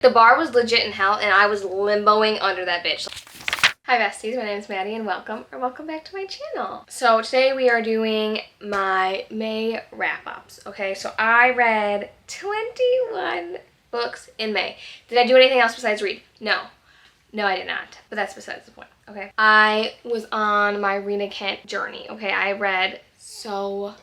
The bar was legit in hell and I was limboing under that bitch. Hi besties, my name is Maddie and welcome back to my channel. So today we are doing my May wrap-ups, okay? So I read 21 books in May. Did I do anything else besides read? No. No, I did not, but that's besides the point, okay? I was on my Rina Kent journey, okay? I read so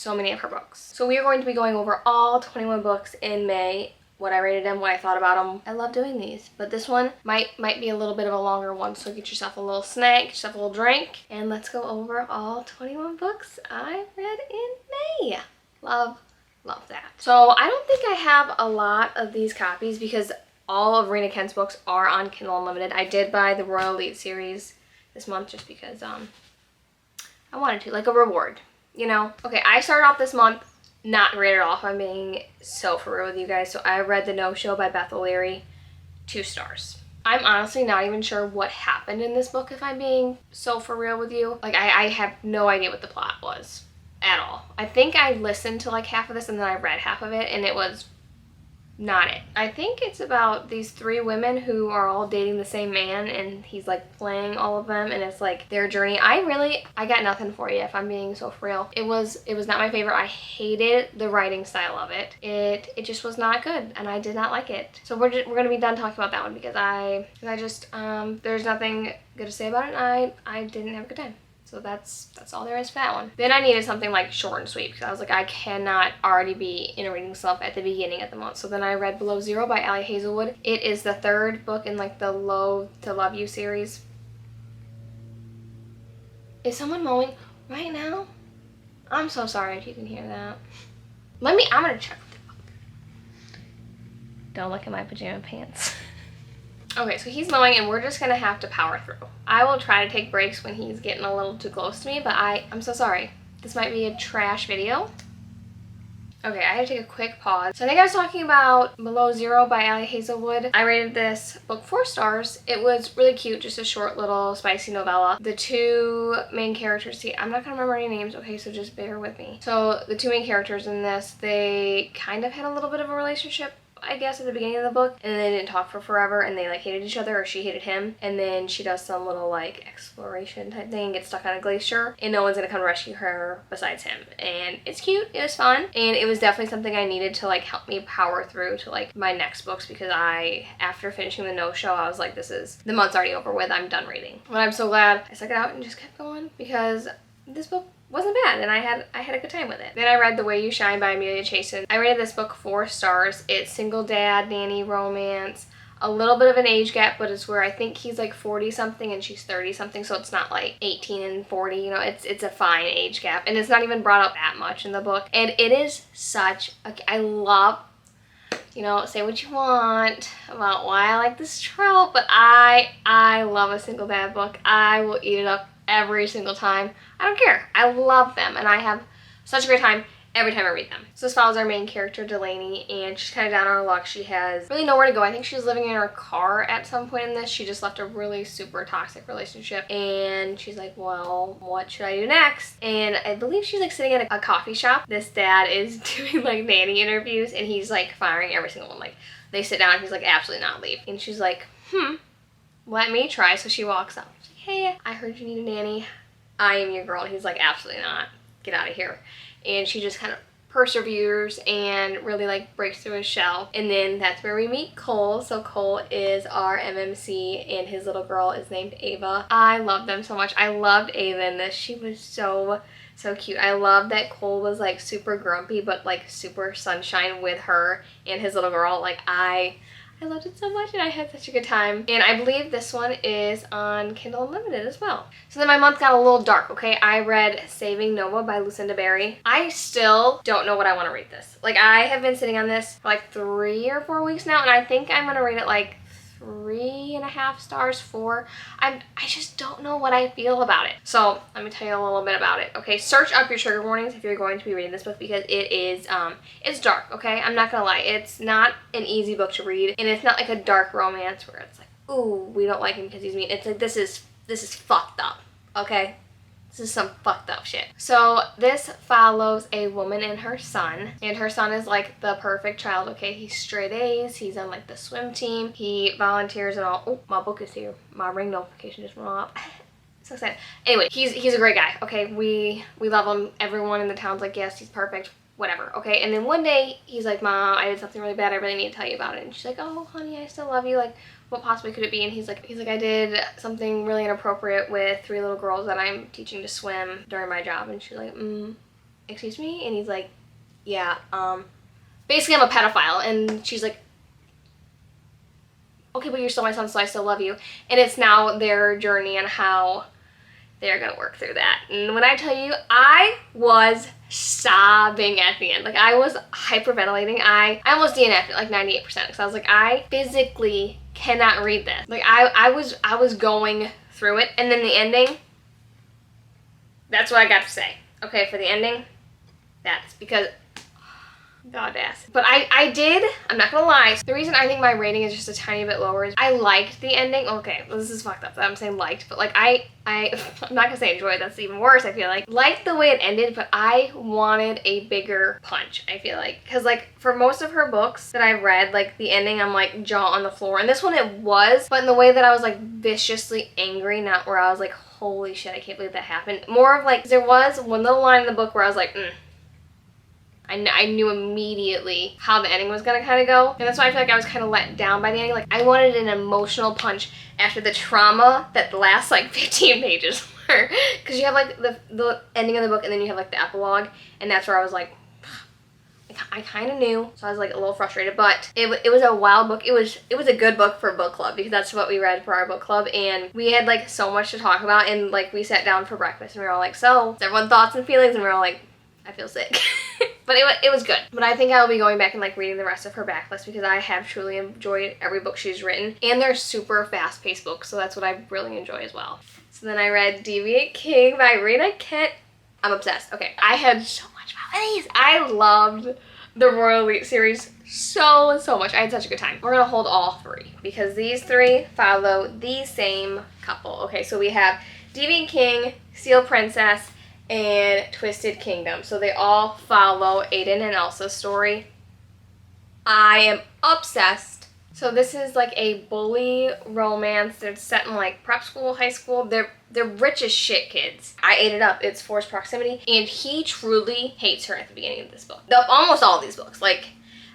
many of her books. So we are going to be going over all 21 books in May, what I rated them, what I thought about them. I love doing these, but this one might be a little bit of a longer one, so get yourself a little snack, get yourself a little drink, and let's go over all 21 books I read in May. Love that. So I don't think I have a lot of these copies because all of Rina Kent's books are on Kindle Unlimited. I did buy the Royal Elite series this month just because I wanted to, like a reward, you know? Okay, I started off this month not great at all, if I'm being so for real with you guys. So I read The No-Show by Beth O'Leary, 2 stars. I'm honestly not even sure what happened in this book, if I'm being so for real with you. Like, I have no idea what the plot was at all. I think I listened to like half of this and then I read half of it and it was not it. I think it's about these 3 women who are all dating the same man and he's like playing all of them and it's like their journey. I got nothing for you if I'm being so for real. It was not my favorite. I hated the writing style of it. It just was not good and I did not like it. So we're gonna be done talking about that one because I just there's nothing good to say about it and I didn't have a good time. So that's all there is for that one. Then I needed something like short and sweet because I was like, I cannot already be in a reading slump at the beginning of the month. So then I read Below Zero by Ali Hazelwood. It is the 3rd book in like the Loathe to Love You series. Is someone mowing right now? I'm so sorry if you can hear that. I'm gonna check the book. Don't look at my pajama pants. Okay, so he's mowing and we're just gonna have to power through. I will try to take breaks when he's getting a little too close to me, but I'm so sorry. This might be a trash video. Okay, I had to take a quick pause. So I think I was talking about Below Zero by Ali Hazelwood. I rated this book 4 stars. It was really cute, just a short little spicy novella. The 2 main characters, see, I'm not gonna remember any names, okay, so just bear with me. So the 2 main characters in this, they kind of had a little bit of a relationship, I guess, at the beginning of the book, and they didn't talk for forever and they like hated each other, or she hated him, and then she does some little like exploration type thing, gets stuck on a glacier and no one's gonna come rescue her besides him, and it's cute, it was fun, and it was definitely something I needed to like help me power through to like my next books because after finishing The No-Show, I was like, the month's already over with, I'm done reading. But I'm so glad I stuck it out and just kept going because this book wasn't bad and I had a good time with it. Then I read The Way You Shine by Amelia Chasen. I rated this book 4 stars. It's single dad, nanny romance, a little bit of an age gap, but it's where I think he's like 40 something and she's 30 something, so it's not like 18 and 40, you know, it's a fine age gap and it's not even brought up that much in the book. And it is such I love, you know, say what you want about why I like this trope, but I love a single dad book. I will eat it up every single time. I don't care. I love them and I have such a great time every time I read them. So this follows our main character, Delaney, and she's kind of down on her luck. She has really nowhere to go. I think she was living in her car at some point in this. She just left a really super toxic relationship and she's like, well, what should I do next? And I believe she's like sitting at a coffee shop. This dad is doing like nanny interviews and he's like firing every single one. Like they sit down and he's like, absolutely not, leave. And she's like, let me try. So she walks up. She's like, hey, I heard you need a nanny. I am your girl. And he's like, absolutely not. Get out of here. And she just kind of perseveres and really like breaks through his shell. And then that's where we meet Cole. So Cole is our MMC and his little girl is named Ava. I love them so much. I loved Ava in this. She was so cute. I love that Cole was like super grumpy but like super sunshine with her and his little girl. Like I loved it so much and I had such a good time. And I believe this one is on Kindle Unlimited as well. So then my month got a little dark, okay? I read Saving Nova by Lucinda Berry. I still don't know what I want to rate this. Like I have been sitting on this for like 3 or 4 weeks now and I think I'm going to rate it like 3.5 stars, 4. I just don't know what I feel about it. So let me tell you a little bit about it. Okay, search up your trigger warnings if you're going to be reading this book because it is it's dark. Okay, I'm not gonna lie, it's not an easy book to read and it's not like a dark romance where it's like, ooh, we don't like him because he's mean. It's like this is fucked up. Okay, This is some fucked up shit. So this follows a woman and her son is like the perfect child, okay? He's straight A's, he's on like the swim team, he volunteers and all. Oh, my book is here. My ring notification just went off. So excited. Anyway, he's a great guy, okay? We love him. Everyone in the town's like, yes, he's perfect. Whatever, okay? And then one day, he's like, Mom, I did something really bad. I really need to tell you about it. And she's like, oh, honey, I still love you. Like, what possibly could it be? And he's like, I did something really inappropriate with 3 little girls that I'm teaching to swim during my job. And she's like, excuse me? And he's like, yeah, basically I'm a pedophile. And she's like, okay, but you're still my son, so I still love you. And it's now their journey and how they're gonna work through that. And when I tell you, I was sobbing at the end. Like, I was hyperventilating. I almost DNF'd it, like 98%, because I was like, I physically cannot read this. Like, I was going through it. And then the ending, that's what I got to say. Okay, for the ending, that's because goddess. But I'm not gonna lie, the reason I think my rating is just a tiny bit lower is I liked the ending. Okay, this is fucked up that I'm saying liked, but like I'm not gonna say enjoyed, that's even worse. I feel like liked the way it ended, but I wanted a bigger punch, I feel like, because like for most of her books that I've read, like the ending I'm like jaw on the floor, and this one it was, but in the way that I was like viciously angry, not where I was like holy shit, I can't believe that happened. More of like, there was one little line in the book where I was like I knew immediately how the ending was gonna kind of go, and that's why I feel like I was kind of let down by the ending. Like, I wanted an emotional punch after the trauma that the last like 15 pages were, because you have like the ending of the book and then you have like the epilogue, and that's where I was like, I kind of knew, so I was like a little frustrated, but it was a wild book. It was a good book for book club, because that's what we read for our book club, and we had like so much to talk about, and like we sat down for breakfast and we were all like, so everyone thoughts and feelings, and we were all like, I feel sick. But it was good. But I think I'll be going back and like reading the rest of her backlist, because I have truly enjoyed every book she's written. And they're super fast-paced books, so that's what I really enjoy as well. So then I read Deviant King by Rina Kent. I'm obsessed. Okay, I had so much fun with these. I loved the Royal Elite series so much. I had such a good time. We're gonna hold all 3, because these 3 follow the same couple. Okay, so we have Deviant King, Seal Princess, and Twisted Kingdom. So they all follow Aiden and Elsa's story. I am obsessed. So this is like a bully romance. They're set in like prep school, high school. They're rich as shit kids. I ate it up. It's forced proximity. And he truly hates her at the beginning of this book. Almost all of these books. Like,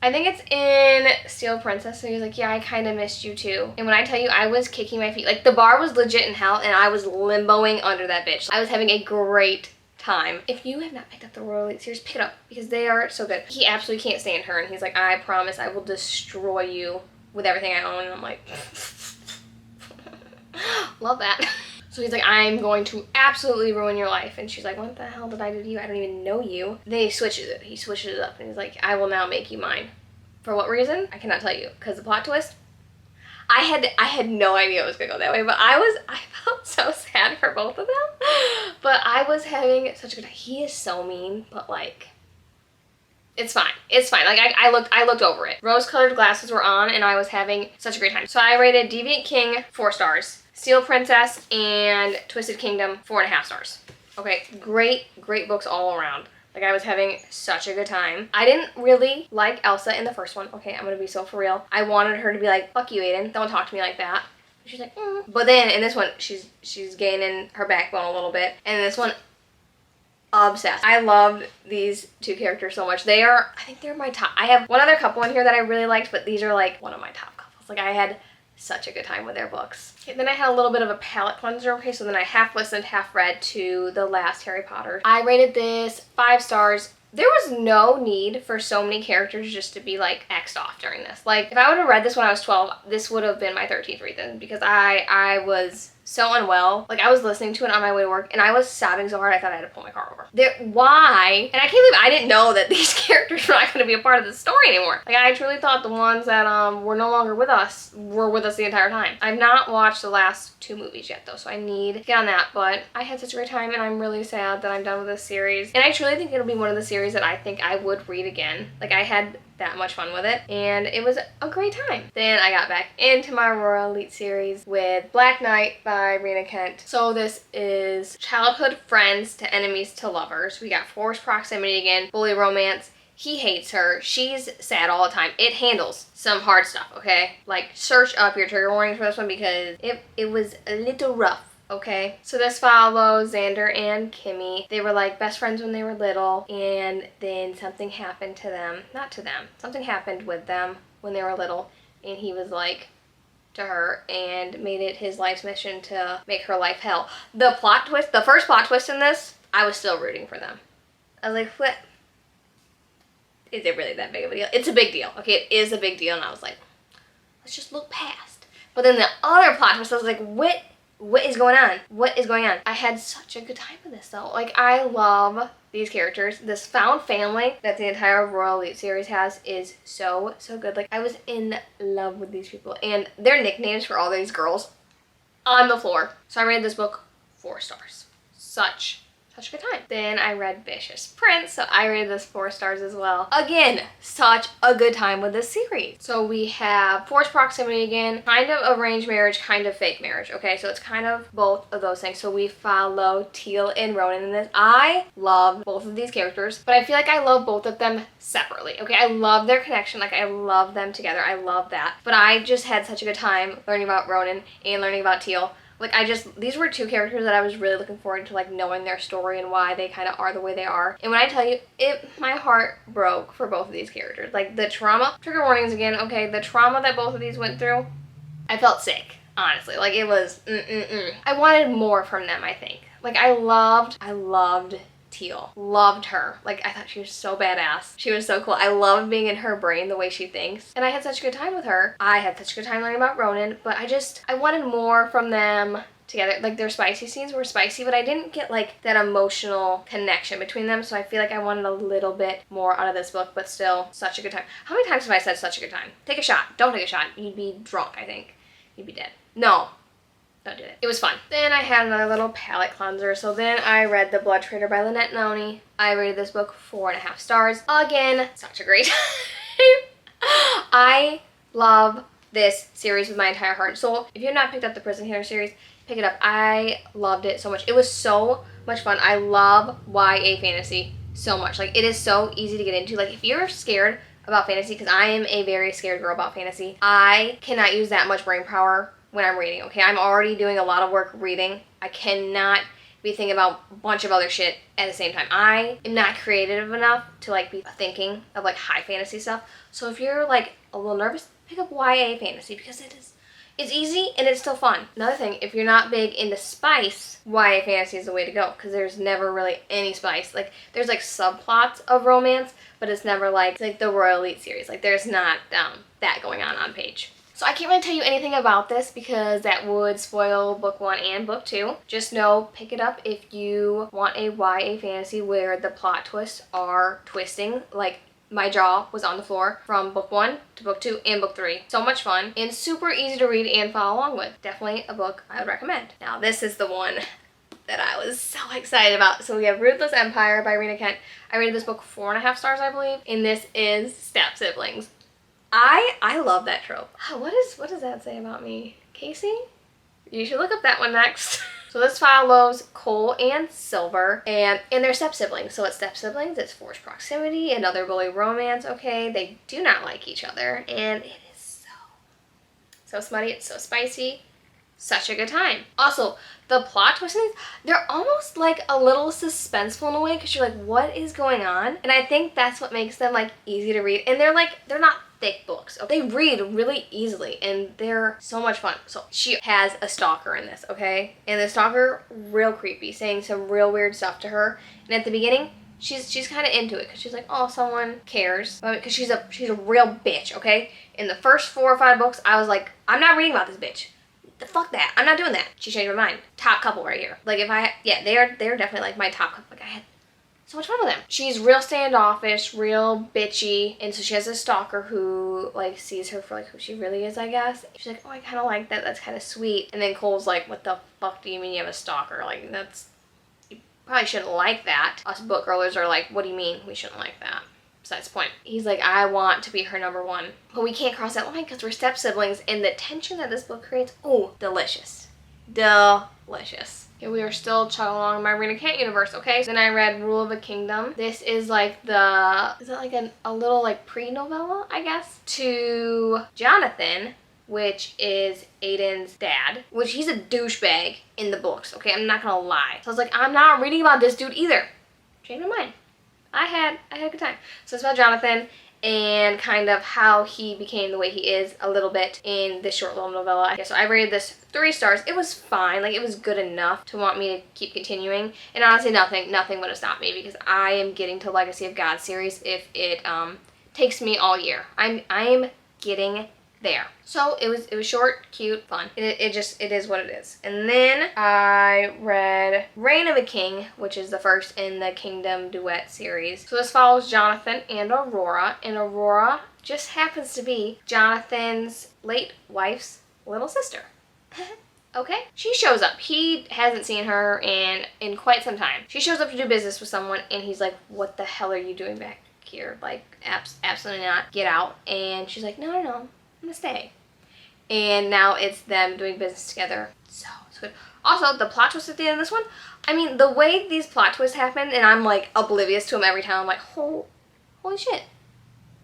I think it's in Steel Princess, so he's like, yeah, I kind of missed you too. And when I tell you, I was kicking my feet. Like, the bar was legit in hell, and I was limboing under that bitch. I was having a great time. If you have not picked up the Royal Elite series, pick it up, because they are so good. He absolutely can't stand her, and he's like, I promise I will destroy you with everything I own. And I'm like, love that. So he's like, I'm going to absolutely ruin your life. And she's like, what the hell did I do to you? I don't even know you. Then he switches it up, and he's like, I will now make you mine. For what reason? I cannot tell you, because the plot twist, I had no idea it was gonna go that way, but I felt so sad for both of them. But I was having such a good time. He is so mean, but like, it's fine. It's fine. Like, I looked over it. Rose-colored glasses were on, and I was having such a great time. So I rated Deviant King 4 stars, Steel Princess and Twisted Kingdom 4.5 stars. Okay, great books all around. Like, I was having such a good time. I didn't really like Elsa in the first one. Okay, I'm gonna be so for real. I wanted her to be like, fuck you, Aiden. Don't talk to me like that. She's like, But then in this one, she's gaining her backbone a little bit. And in this one, obsessed. I loved these 2 characters so much. I think they're my top. I have one other couple in here that I really liked, but these are like one of my top couples. Like, I had such a good time with their books. Okay, then I had a little bit of a palate cleanser. Okay, so then I half listened, half read to the last Harry Potter. I rated this 5 stars. There was no need for so many characters just to be like X'd off during this. Like, if I would have read this when I was 12, this would have been my 13th reason, because I was so unwell. Like, I was listening to it on my way to work, and I was sobbing so hard I thought I had to pull my car over. Why? And I can't believe I didn't know that these characters were not going to be a part of the story anymore. Like, I truly thought the ones that were no longer with us were with us the entire time. I've not watched the last 2 movies yet, though, so I need to get on that. But I had such a great time, and I'm really sad that I'm done with this series. And I truly think it'll be one of the series that I think I would read again. Like, I had that much fun with it, and it was a great time. Then I got back into my Royal Elite series with Black Knight by Rina Kent. So this is childhood friends to enemies to lovers. We got forced proximity again, bully romance. He hates her. She's sad all the time. It handles some hard stuff, okay? Like, search up your trigger warnings for this one because it was a little rough. Okay, so this follows Xander and Kimmy. They were like best friends when they were little, and then something happened to them. Not to them. Something happened with them when they were little, and he was like to her and made it his life's mission to make her life hell. The plot twist, the first plot twist in this, I was still rooting for them. I was like, what? Is it really that big of a deal? It's a big deal. Okay, it is a big deal, and I was like, let's just look past. But then the other plot twist, I was like, what is going on? What is going on? I had such a good time with this though. Like, I love these characters. This found family that the entire Royal Elite series has is so good. Like, I was in love with these people and their nicknames for all these girls on the floor. So I rated this book 4 stars. Such a good time. Then I read Vicious Prince, so I rated this 4 stars as well. Again, such a good time with this series. So we have forced proximity again, kind of arranged marriage, kind of fake marriage, okay? So it's kind of both of those things. So we follow Teal and Ronan in this. I love both of these characters, but I feel like I love both of them separately, okay? I love their connection, like I love them together, I love that. But I just had such a good time learning about Ronan and learning about Teal. Like, these were 2 characters that I was really looking forward to, like, knowing their story and why they kind of are the way they are. And when I tell you, my heart broke for both of these characters. Like, the trauma, trigger warnings again, okay, the trauma that both of these went through, I felt sick, honestly. Like, it was, I wanted more from them, I think. Like, I loved Teal. Loved her. Like, I thought she was so badass. She was so cool. I loved being in her brain, the way she thinks. And I had such a good time with her. I had such a good time learning about Ronan, but I wanted more from them together. Like, their spicy scenes were spicy, but I didn't get, like, that emotional connection between them, so I feel like I wanted a little bit more out of this book, but still, such a good time. How many times have I said such a good time? Take a shot. Don't take a shot. You'd be drunk, I think. You'd be dead. No. Don't do it. It was fun. Then I had another little palate cleanser. So then I read The Blood Trader by Lynette Noni. I rated this book 4.5 stars. Again, such a great time. I love this series with my entire heart and soul. If you have not picked up the Prison Healer series, pick it up. I loved it so much. It was so much fun. I love YA fantasy so much. Like, it is so easy to get into. Like, if you're scared about fantasy, because I am a very scared girl about fantasy, I cannot use that much brain power when I'm reading, okay? I'm already doing a lot of work reading. I cannot be thinking about a bunch of other shit at the same time. I am not creative enough to, like, be thinking of, like, high fantasy stuff. So if you're, like, a little nervous, pick up YA fantasy because it's easy and it's still fun. Another thing, if you're not big into spice, YA fantasy is the way to go because there's never really any spice. Like, there's, like, subplots of romance, but it's never like the Royal Elite series. Like, there's not that going on page. So I can't really tell you anything about this because that would spoil book 1 and book 2. Just know, pick it up if you want a YA fantasy where the plot twists are twisting. Like, my jaw was on the floor from book 1 to book 2 and book 3. So much fun and super easy to read and follow along with. Definitely a book I would recommend. Now, this is the one that I was so excited about. So we have Ruthless Empire by Rina Kent. I rated this book 4.5 stars, I believe. And this is step siblings. I love that trope. What does that say about me? Casey? You should look up that one next. So this follows Cole and Silver and their step-siblings. So it's step-siblings, it's forced proximity, another bully romance, okay? They do not like each other, and it is so smutty, it's so spicy. Such a good time. Also, the plot twists, they're almost like a little suspenseful in a way because you're like, what is going on? And I think that's what makes them like easy to read. And they're not thick books. Okay? They read really easily and they're so much fun. So she has a stalker in this, okay? And the stalker, real creepy, saying some real weird stuff to her. And at the beginning, she's kind of into it because she's like, oh, someone cares. Because she's a real bitch, okay? In the first 4 or 5 books, I was like, I'm not reading about this bitch. Fuck that. I'm not doing that. She changed my mind. Top couple right here. Like, they're definitely like my top couple. Like, I had so much fun with them. She's real standoffish, real bitchy, and so she has a stalker who like sees her for like who she really is, I guess. She's like, oh, I kind of like that. That's kind of sweet. And then Cole's like, what the fuck do you mean you have a stalker? Like, you probably shouldn't like that. Us book girlers are like, what do you mean we shouldn't like that? besides the point. He's like, I want to be her number one. But we can't cross that line because we're step siblings, and the tension that this book creates, oh, delicious. Delicious. Okay, we are still chugging along in my Rina Kent universe, okay? Then I read Rule of a Kingdom. This is like is that like a little like pre-novella, I guess, to Jonathan, which is Aiden's dad, which he's a douchebag in the books, okay? I'm not gonna lie. So I was like, I'm not reading about this dude either. Change my mind. I had a good time. So it's about Jonathan and kind of how he became the way he is a little bit in this short little novella. Okay, so I rated this 3 stars. It was fine. Like, it was good enough to want me to keep continuing. And honestly, nothing would have stopped me because I am getting to Legacy of God series if it takes me all year. I'm getting there. So it was short, cute, fun. It is what it is. And then I read Reign of a King, which is the first in the Kingdom duet series. So this follows Jonathan and Aurora just happens to be Jonathan's late wife's little sister. Okay? She shows up. He hasn't seen her in quite some time. She shows up to do business with someone, and he's like, what the hell are you doing back here? Like, absolutely not. Get out. And she's like, no. I'm gonna stay. And now it's them doing business together. So good. Also, the plot twist at the end of this one, I mean, the way these plot twists happen, and I'm like oblivious to them every time, I'm like, holy shit.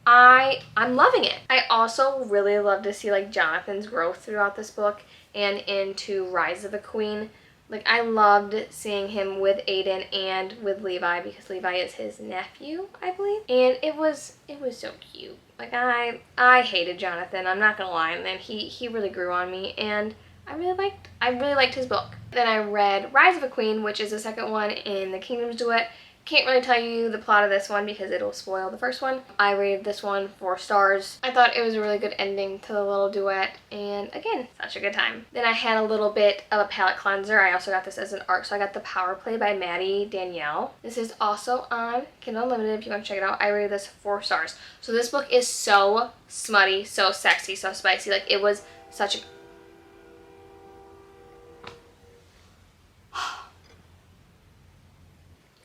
I'm loving it. I also really love to see like Jonathan's growth throughout this book and into Rise of a Queen. Like, I loved seeing him with Aiden and with Levi because Levi is his nephew, I believe. And it was so cute. Like, I hated Jonathan, I'm not gonna lie, and then he really grew on me, and I really liked his book. Then I read Rise of a Queen, which is the second one in the Kingdoms duet. Can't really tell you the plot of this one because it'll spoil the first one. I rated this one 4 stars. I thought it was a really good ending to the little duet, and again, such a good time. Then I had a little bit of a palette cleanser. I also got this as an ARC, so I got The Power Play by Maddie Danielle. This is also on Kindle Unlimited if you want to check it out. I rated this 4 stars. So this book is so smutty, so sexy, so spicy. Like, it was such a...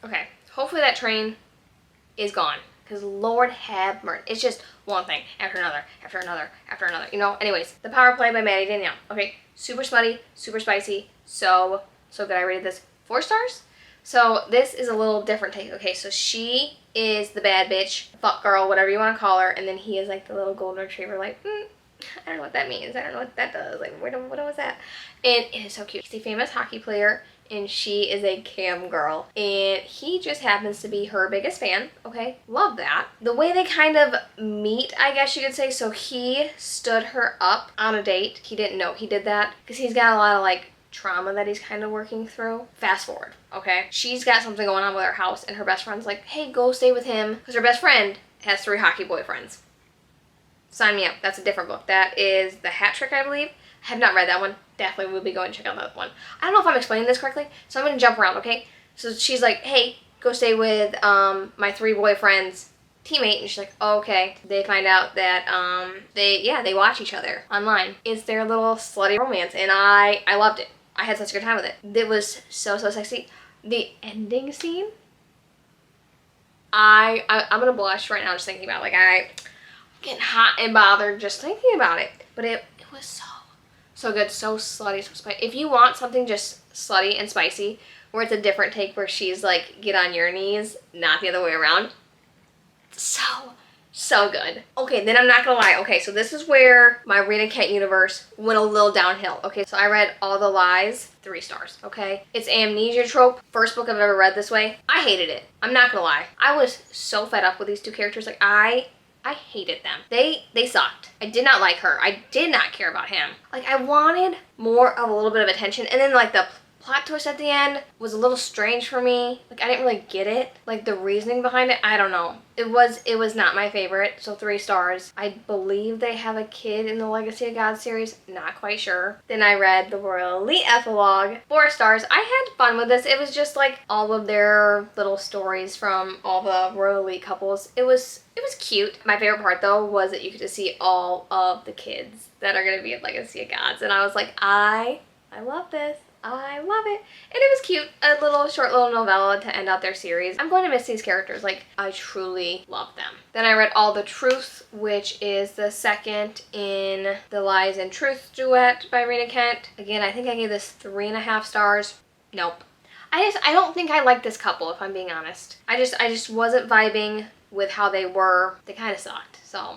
Okay. Hopefully that train is gone, because Lord have mercy. It's just one thing after another, after another, after another, you know? Anyways, The Power Play by Maddie Danielle. Okay, super smutty, super spicy, so good. I rated this 4 stars. So this is a little different take. Okay, so she is the bad bitch, fuck girl, whatever you want to call her, and then he is like the little golden retriever, like, I don't know what that means. I don't know what that does. Like, what was that? And it is so cute. He's a famous hockey player, and she is a cam girl, and he just happens to be her biggest fan. Okay, love that. The way they kind of meet, I guess you could say, so he stood her up on a date. He didn't know he did that because he's got a lot of like trauma that he's kind of working through. Fast forward, okay, she's got something going on with her house, and her best friend's like, hey, go stay with him, because her best friend has 3 hockey boyfriends. Sign me up. That's a different book. That is The Hat Trick, I believe. I have not read that one. Definitely will be going to check out that one. I don't know if I'm explaining this correctly, so I'm going to jump around, okay? So she's like, hey, go stay with my 3 boyfriends' teammate. And she's like, oh, okay. They find out that they watch each other online. It's their little slutty romance, and I loved it. I had such a good time with it. It was so sexy. The ending scene, I'm going to blush right now just thinking about it. Like, I'm getting hot and bothered just thinking about it. But it was so good, so slutty, so spicy. If you want something just slutty and spicy, where it's a different take where she's like, get on your knees, not the other way around. So good. Okay, then I'm not gonna lie. Okay, so this is where my Rina Kent universe went a little downhill. Okay, so I read All the Lies, 3 stars, okay? It's amnesia trope. First book I've ever read this way. I hated it. I'm not gonna lie. I was so fed up with these 2 characters. Like, I hated them. They sucked. I did not like her. I did not care about him. Like, I wanted more of a little bit of attention, and then like the plot twist at the end was a little strange for me. Like, I didn't really get it. Like, the reasoning behind it, I don't know. It was not my favorite, so 3 stars. I believe they have a kid in the Legacy of God series. Not quite sure. Then I read the Royal Elite epilogue, 4 stars. I had fun with this. It was just like all of their little stories from all the Royal Elite couples. It was cute. My favorite part, though, was that you could just see all of the kids that are going to be in Legacy of Gods, and I was like, I love this. I love it. And it was cute. A little short little novella to end out their series. I'm going to miss these characters. Like, I truly love them. Then I read All the Truth, which is the second in the Lies and Truth duet by Rina Kent. Again, I think I gave this 3.5 stars. Nope. I don't think I like this couple, if I'm being honest. I just wasn't vibing with how they were. They kind of sucked. So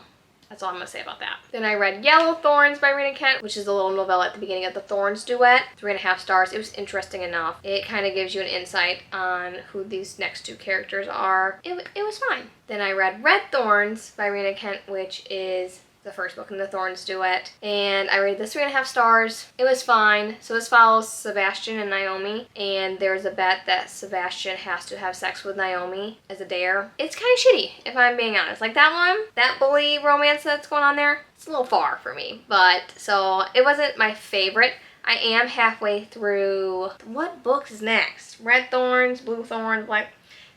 that's all I'm going to say about that. Then I read Yellow Thorns by Rina Kent, which is a little novella at the beginning of the Thorns duet. 3.5 stars. It was interesting enough. It kind of gives you an insight on who these next two characters are. It was fine. Then I read Red Thorns by Rina Kent, which is the first book in the Thorns duet, and I rated this 3.5 stars. It was fine. So this follows Sebastian and Naomi, and there's a bet that Sebastian has to have sex with Naomi as a dare. It's kind of shitty, if I'm being honest. Like that one, that bully romance that's going on there, it's a little far for me. But, so it wasn't my favorite. I am halfway through, what books is next? Red Thorns, Blue Thorns, Black.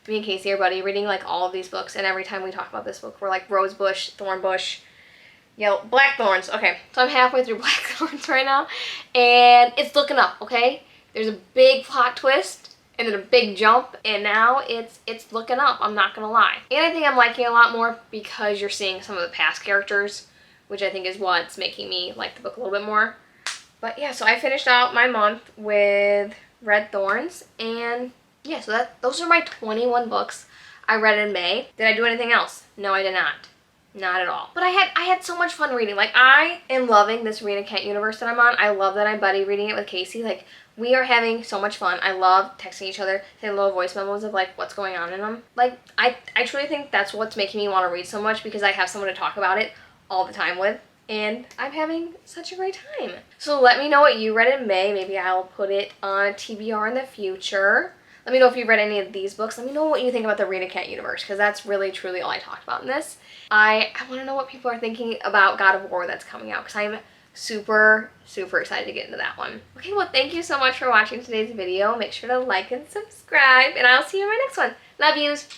Me and Casey are buddy reading like all of these books, and every time we talk about this book, we're like Rosebush, Thornbush, Yellow, Blackthorns. Okay, so I'm halfway through Blackthorns right now, and it's looking up, okay? There's a big plot twist, and then a big jump, and now it's looking up, I'm not gonna lie. And I think I'm liking it a lot more because you're seeing some of the past characters, which I think is what's making me like the book a little bit more. But yeah, so I finished out my month with Red Thorns, and yeah, so those are my 21 books I read in May. Did I do anything else? No, I did not. Not at all. But I had so much fun reading. Like, I am loving this Rina Kent universe that I'm on. I love that I'm buddy reading it with Casey. Like, we are having so much fun. I love texting each other, saying little voice memos of, like, what's going on in them. Like, I truly think that's what's making me want to read so much, because I have someone to talk about it all the time with. And I'm having such a great time. So let me know what you read in May. Maybe I'll put it on TBR in the future. Let me know if you've read any of these books. Let me know what you think about the Rina Kent universe, because that's really, truly all I talked about in this. I want to know what people are thinking about God of War that's coming out, because I'm super, super excited to get into that one. Okay, well, thank you so much for watching today's video. Make sure to like and subscribe, and I'll see you in my next one. Love yous.